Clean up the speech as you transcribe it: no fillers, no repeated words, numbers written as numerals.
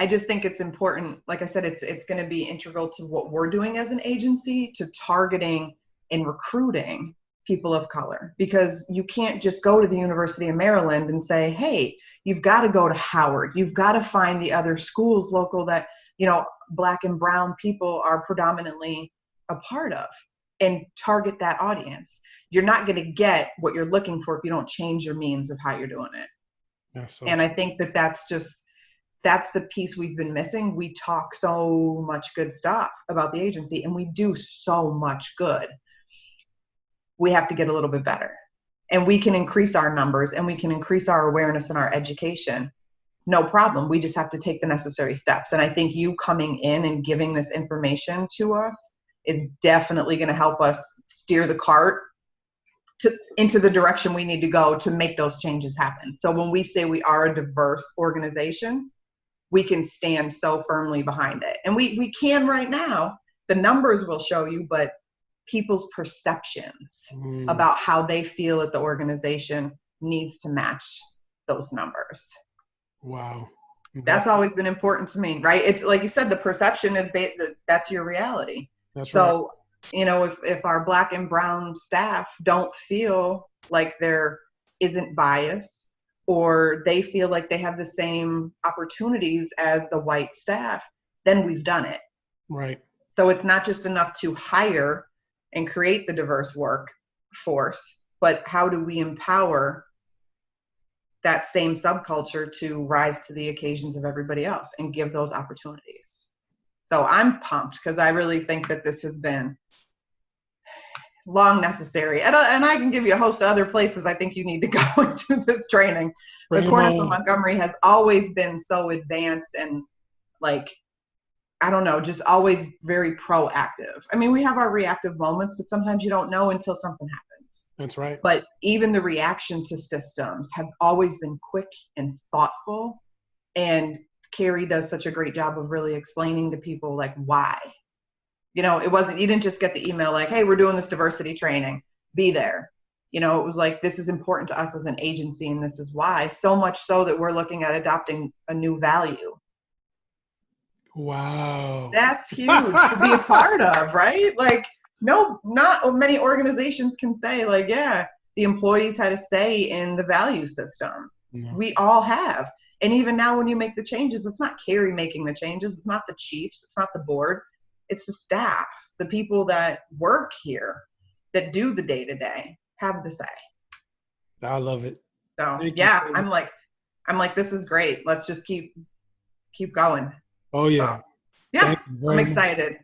I just think it's important. Like I said, it's going to be integral to what we're doing as an agency, to targeting and recruiting people of color, because you can't just go to the University of Maryland and say, hey, you've got to go to Howard. You've got to find the other schools local that, Black and brown people are predominantly a part of, and target that audience. You're not going to get what you're looking for if you don't change your means of how you're doing it. And I think that's the piece we've been missing. We talk so much good stuff about the agency, and we do so much good. We have to get a little bit better, and we can increase our numbers, and we can increase our awareness and our education. No problem. We just have to take the necessary steps. And I think you coming in and giving this information to us is definitely going to help us steer the cart into the direction we need to go to make those changes happen. So when we say we are a diverse organization, we can stand so firmly behind it. And we can right now. The numbers will show you, but people's perceptions about how they feel that the organization needs to match those numbers. Wow. That's always been important to me, right? It's like you said, the perception is that's your reality. That's so, right. If our Black and brown staff don't feel like there isn't bias, or they feel like they have the same opportunities as the white staff, then we've done it. Right. So it's not just enough to hire and create the diverse workforce, but how do we empower that same subculture to rise to the occasions of everybody else and give those opportunities? So I'm pumped, because I really think that this has been long necessary. And I can give you a host of other places I think you need to go and do this training. But Cornerstone Montgomery has always been so advanced and, like, I don't know, just always very proactive. I mean, we have our reactive moments, but sometimes you don't know until something happens. That's right. But even the reaction to systems have always been quick and thoughtful. And Carrie does such a great job of really explaining to people, like, why. You didn't just get the email like, hey, we're doing this diversity training, be there. It was like, this is important to us as an agency, and this is why. So much so that we're looking at adopting a new value. Wow. That's huge to be a part of, right? Like, no, not many organizations can say, like, yeah, the employees had a say in the value system. No. We all have. And even now when you make the changes, it's not Carrie making the changes. It's not the chiefs. It's not the board. It's the staff, the people that work here, that do the day-to-day, have the say. I love it. So yeah, I'm like, this is great. Let's just keep going. Oh yeah. So, yeah, I'm excited.